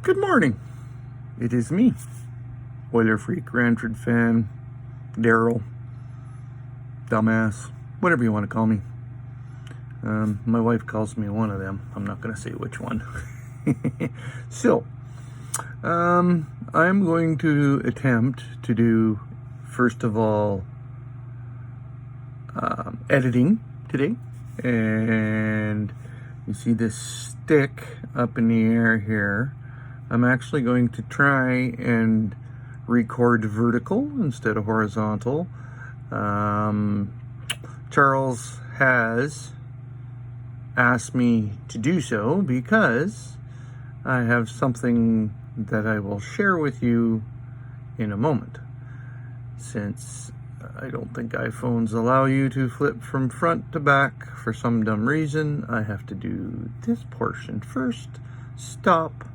Good morning. It is me, Oiler Freak, Ranford fan, Daryl, dumbass, whatever you want to call me. My wife calls me one of them. I'm not going to say which one. So, I'm going to attempt to do, first of all, editing today. And you see this stick up in the air here. I'm actually going to try and record vertical instead of horizontal. Charles has asked me to do so because I have something that I will share with you in a moment. Since I don't think iPhones allow you to flip from front to back for some dumb reason, I have to do this portion first. Stop.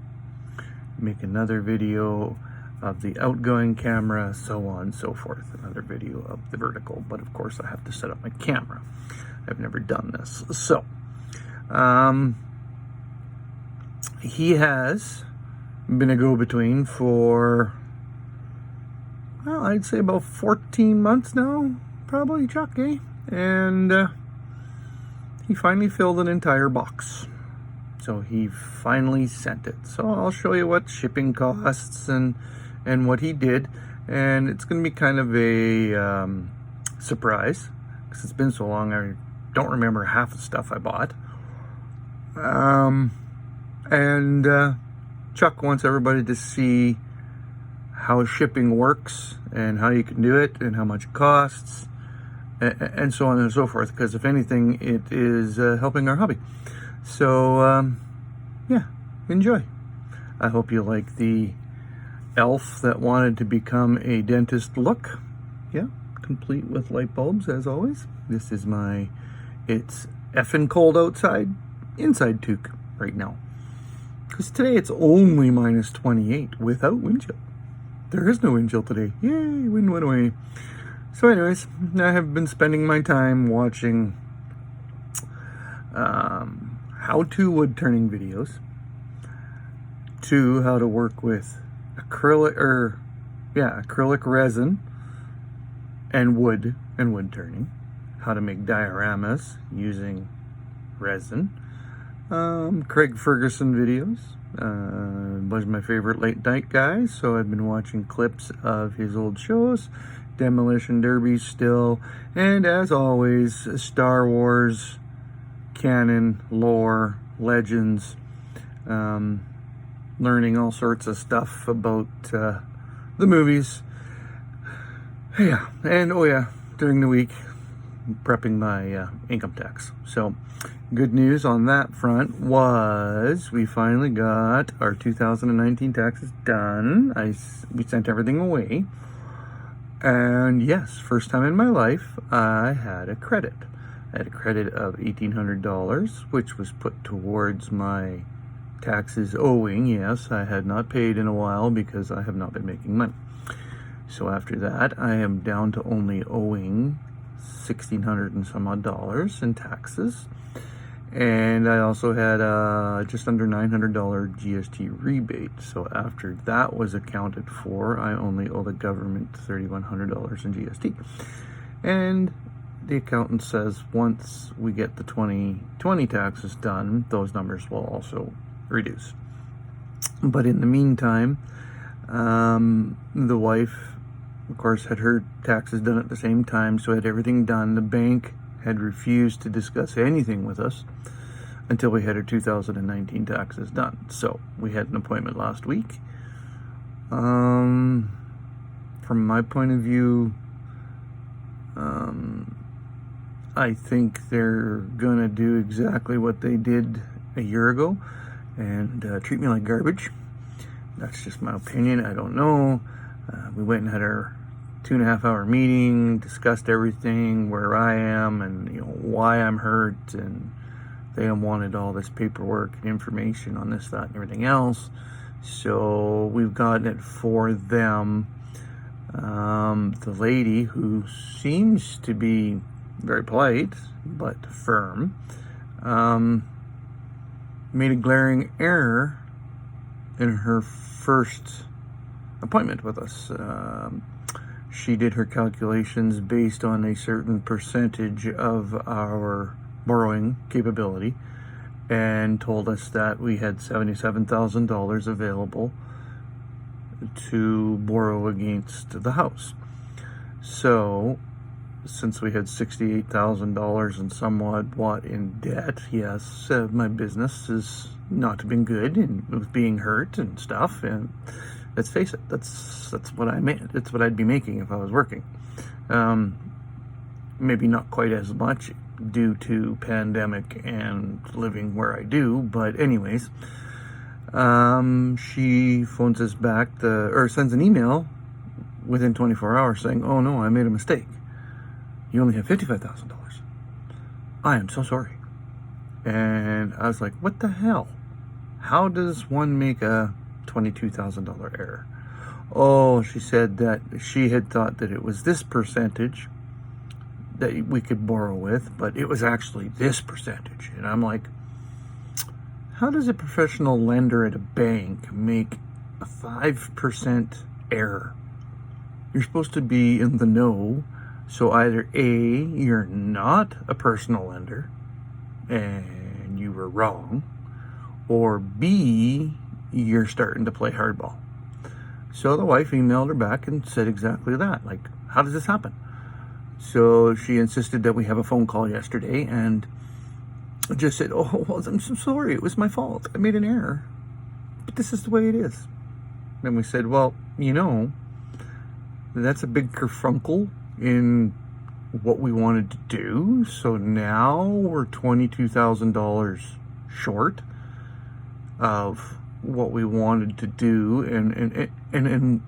Make another video of the outgoing camera, so on and so forth. Another video of the vertical, but of course I have to set up my camera. I've never done this. So, he has been a go-between for, well, I'd say about 14 months now, probably, Chuck, eh? And he finally filled an entire box. So he finally sent it. So I'll show you what shipping costs and what he did. And it's going to be kind of a surprise, because it's been so long I don't remember half the stuff I bought. And Chuck wants everybody to see how shipping works and how you can do it and how much it costs and so on and so forth, because if anything, it is helping our hobby. So, yeah, enjoy. I hope you like the elf that wanted to become a dentist look. Yeah, complete with light bulbs, as always. This is my, it's effing cold outside, inside toque right now. Because today it's only minus 28 without wind chill. There is no wind chill today. Yay, wind went away. So anyways, I have been spending my time watching how-to wood turning videos, to how to work with acrylic resin and wood turning, how to make dioramas using resin, Craig Ferguson videos, was my favorite late night guy, so I've been watching clips of his old shows, Demolition Derby still, and as always, Star Wars, canon, lore, legends, learning all sorts of stuff about the movies. Yeah, and oh yeah, during the week, prepping my income tax. So, good news on that front was we finally got our 2019 taxes done. We sent everything away. And yes, first time in my life, I had a credit. I had a credit of $1,800, which was put towards my taxes owing. Yes, I had not paid in a while because I have not been making money. So after that, I am down to only owing $1,600 and some odd dollars in taxes. And I also had just under $900 GST rebate. So after that was accounted for, I only owe the government $3,100 in GST. And the accountant says once we get the 2020 taxes done, those numbers will also reduce. But in the meantime, the wife, of course, had her taxes done at the same time, so had everything done. The bank had refused to discuss anything with us until we had our 2019 taxes done. So we had an appointment last week. From my point of view, I think they're gonna do exactly what they did a year ago and treat me like garbage. That's just my opinion. I don't know. We went and had our 2.5 hour meeting, discussed everything, where I am and why I'm hurt, and they wanted all this paperwork and information on this, that, and everything else. So we've gotten it for them. The lady, who seems to be very polite but firm, made a glaring error in her first appointment with us. She did her calculations based on a certain percentage of our borrowing capability and told us that we had $77,000 available to borrow against the house. So, since we had $68,000 and somewhat in debt, yes, my business has not been good and was being hurt and stuff. And let's face it, that's what I made. It's what I'd be making if I was working. Maybe not quite as much due to pandemic and living where I do, but anyways, she phones us back or sends an email within 24 hours saying, "Oh no, I made a mistake. You only have $55,000. I am so sorry." And I was like, what the hell? How does one make a $22,000 error? Oh, she said that she had thought that it was this percentage that we could borrow with, but it was actually this percentage. And I'm like, how does a professional lender at a bank make a 5% error? You're supposed to be in the know. So either A, you're not a personal lender and you were wrong, or B, you're starting to play hardball. So the wife emailed her back and said exactly that. Like, how does this happen? So she insisted that we have a phone call yesterday and just said, "Oh, well, I'm so sorry. It was my fault. I made an error. But this is the way it is." And we said, well, that's a big kerfunkle in what we wanted to do. So now we're $22,000 short of what we wanted to do and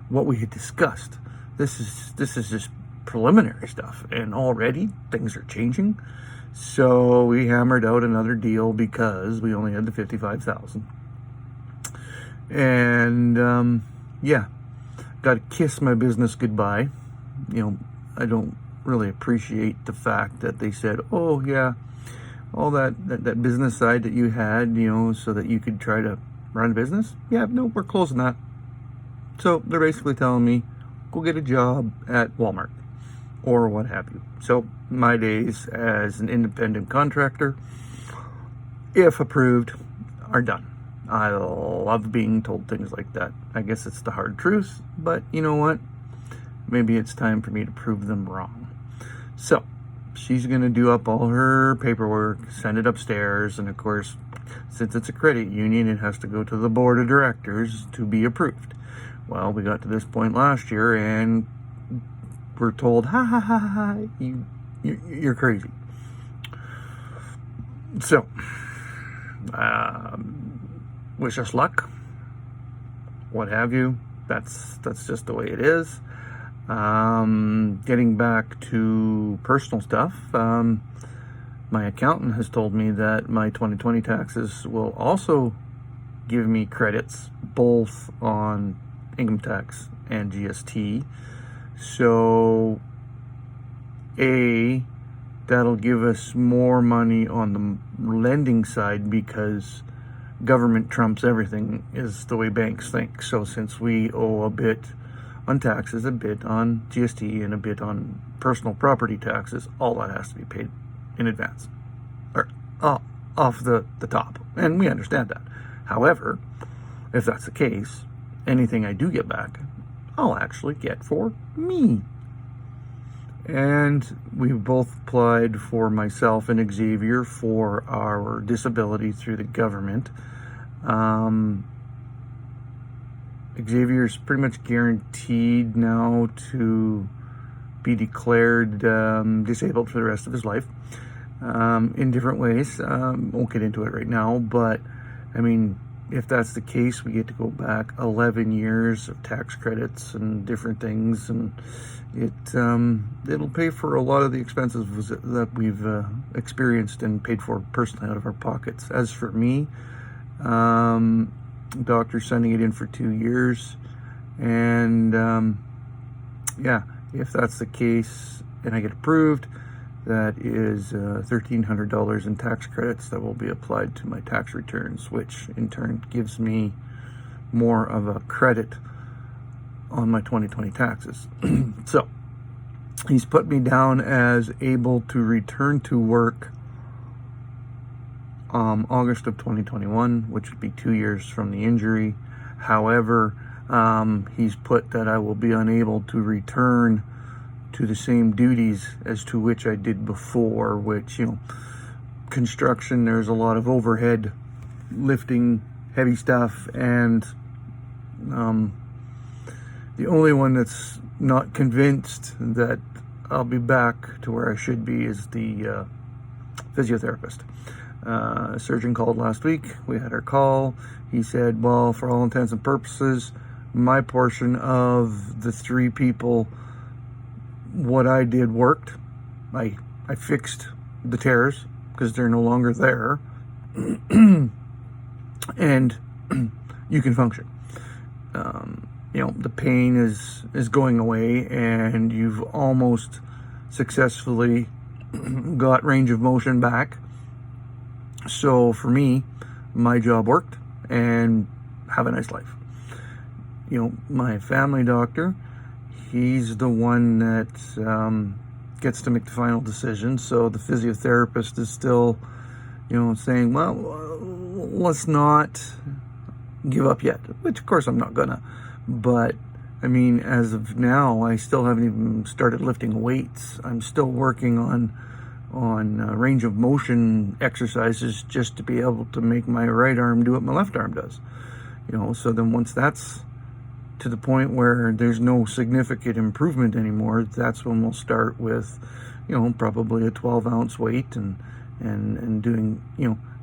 what we had discussed. This is just preliminary stuff, and already things are changing. So we hammered out another deal because we only had the $55,000. And got to kiss my business goodbye. I don't really appreciate the fact that they said, "Oh yeah, all that business side that you had, so that you could try to run a business. Yeah, no, we're closing that." So they're basically telling me, go get a job at Walmart or what have you. So my days as an independent contractor, if approved, are done. I love being told things like that. I guess it's the hard truth, but you know what? Maybe it's time for me to prove them wrong. So she's going to do up all her paperwork, send it upstairs, and of course, since it's a credit union, it has to go to the board of directors to be approved. Well, we got to this point last year and we're told, ha, you're crazy. So, wish us luck, what have you. That's just the way it is. Getting back to personal stuff, my accountant has told me that my 2020 taxes will also give me credits both on income tax and GST. So, that'll give us more money on the lending side because government trumps everything, is the way banks think. So since we owe a bit on taxes, a bit on GST, and a bit on personal property taxes, all that has to be paid in advance, or off the top. And we understand that. However, if that's the case, anything I do get back, I'll actually get for me. And we've both applied, for myself and Xavier, for our disability through the government. Xavier's pretty much guaranteed now to be declared disabled for the rest of his life in different ways. Won't get into it right now, but I mean, if that's the case, we get to go back 11 years of tax credits and different things, and it'll pay for a lot of the expenses that we've experienced and paid for personally out of our pockets. As for me, doctor's sending it in for 2 years, and if that's the case and I get approved, that is $1,300 in tax credits that will be applied to my tax returns, which in turn gives me more of a credit on my 2020 taxes. So he's put me down as able to return to work August of 2021, which would be 2 years from the injury. However, he's put that I will be unable to return to the same duties as to which I did before, which, construction, there's a lot of overhead lifting heavy stuff, and the only one that's not convinced that I'll be back to where I should be is the physiotherapist. A surgeon called last week. We had our call. He said, well, for all intents and purposes, my portion of the 3 people, what I did worked. I fixed the tears because they're no longer there. And you can function. The pain is going away, and you've almost successfully got range of motion back. So for me, my job worked, and have a nice life. My family doctor, he's the one that gets to make the final decision. So the physiotherapist is still, saying, well, let's not give up yet, which of course I'm not gonna. But I mean, as of now, I still haven't even started lifting weights. I'm still working on range of motion exercises just to be able to make my right arm do what my left arm does. So then once that's to the point where there's no significant improvement anymore, that's when we'll start with, probably a 12-ounce weight and doing,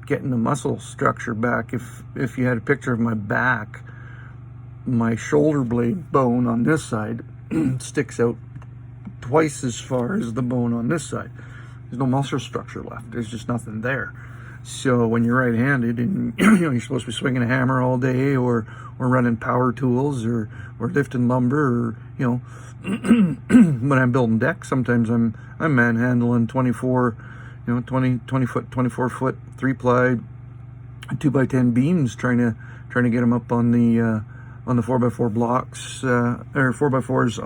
getting the muscle structure back. If you had a picture of my back, my shoulder blade bone on this side sticks out twice as far as the bone on this side. There's no muscle structure left. There's just nothing there. So when you're right-handed and you're supposed to be swinging a hammer all day, or running power tools, or lifting lumber, or when I'm building decks, sometimes I'm manhandling 20 foot, 24 foot 3-ply 2x10 beams, trying to get them up on the 4x4 blocks, or 4x4s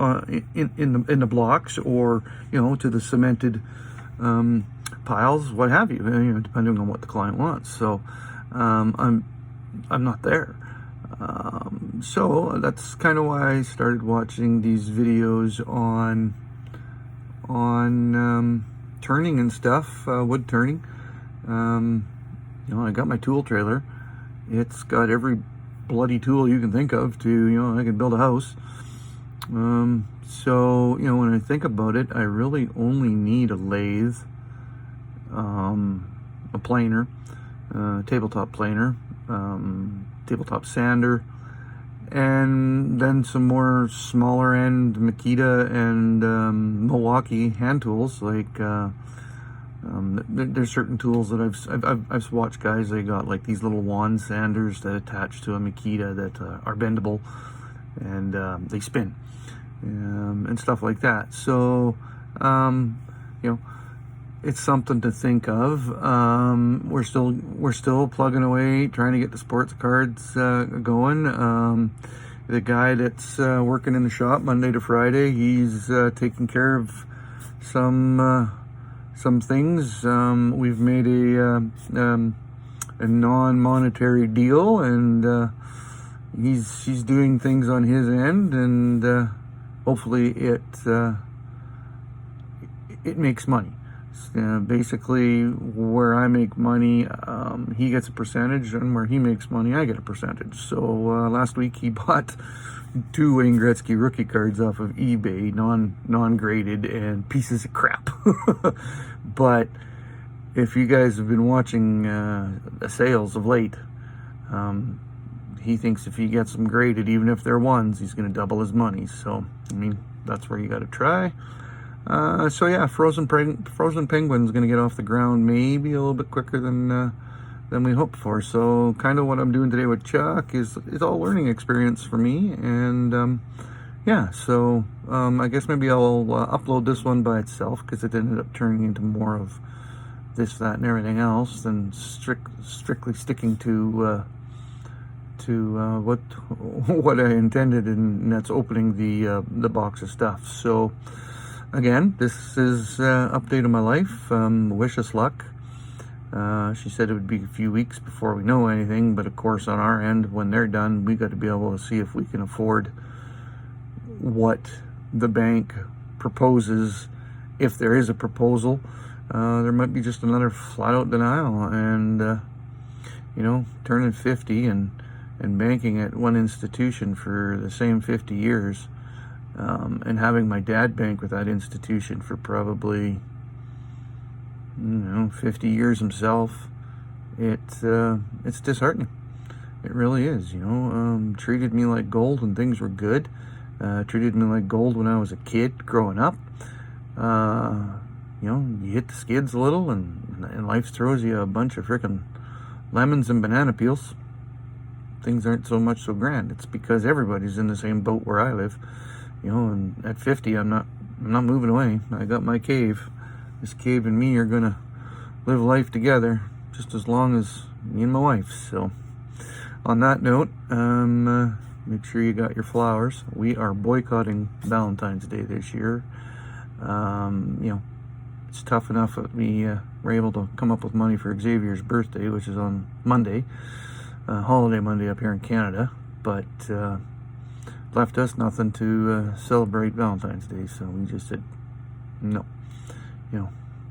in the blocks, or to the cemented piles, what have you, depending on what the client wants. So I'm not there. So that's kind of why I started watching these videos on turning and stuff, wood turning. I got my tool trailer. It's got every bloody tool you can think of to, I can build a house. So, when I think about it, I really only need a lathe, a planer, tabletop planer, tabletop sander, and then some more smaller end Makita and Milwaukee hand tools. Like there's certain tools that I've watched guys, they got like these little wand sanders that attach to a Makita that are bendable, and they spin, and stuff like that. So it's something to think of. We're still plugging away, trying to get the sports cards going. The guy that's working in the shop Monday to Friday, he's taking care of some things. We've made a non-monetary deal, and he's doing things on his end, and hopefully it makes money. Basically, where I make money, he gets a percentage, and where he makes money, I get a percentage. So last week he bought 2 Wayne Gretzky rookie cards off of eBay, non-graded, and pieces of crap. But if you guys have been watching the sales of late, he thinks if he gets them graded, even if they're ones, he's going to double his money. So, I mean, that's where you got to try. So yeah, Frozen Penguin's going to get off the ground maybe a little bit quicker than we hoped for. So kind of what I'm doing today with Chuck is all learning experience for me, and yeah, so I guess maybe I'll upload this one by itself, because it ended up turning into more of this, that, and everything else than strictly sticking to what what I intended, and that's opening the box of stuff. So again, this is update of my life. Wish us luck. She said it would be a few weeks before we know anything, but of course on our end, when they're done, we got to be able to see if we can afford what the bank proposes, if there is a proposal. There might be just another flat-out denial, and turning 50 and banking at one institution for the same 50 years, and having my dad bank with that institution for probably 50 years himself, it's disheartening. It really is. Treated me like gold when things were good. Treated me like gold when I was a kid growing up. You hit the skids a little, and life throws you a bunch of frickin' lemons and banana peels. Things aren't so much so grand. It's because everybody's in the same boat where I live. And at 50, I'm not moving away. I got my cave. This cave and me are gonna live life together just as long as me and my wife. So on that note, make sure you got your flowers. We are boycotting Valentine's Day this year. It's tough enough that we were able to come up with money for Xavier's birthday, which is on Monday, holiday Monday up here in Canada, but left us nothing to celebrate Valentine's Day. So we just said no.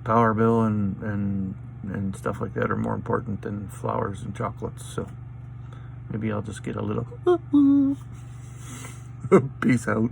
Power bill and stuff like that are more important than flowers and chocolates. So maybe I'll just get a little peace out.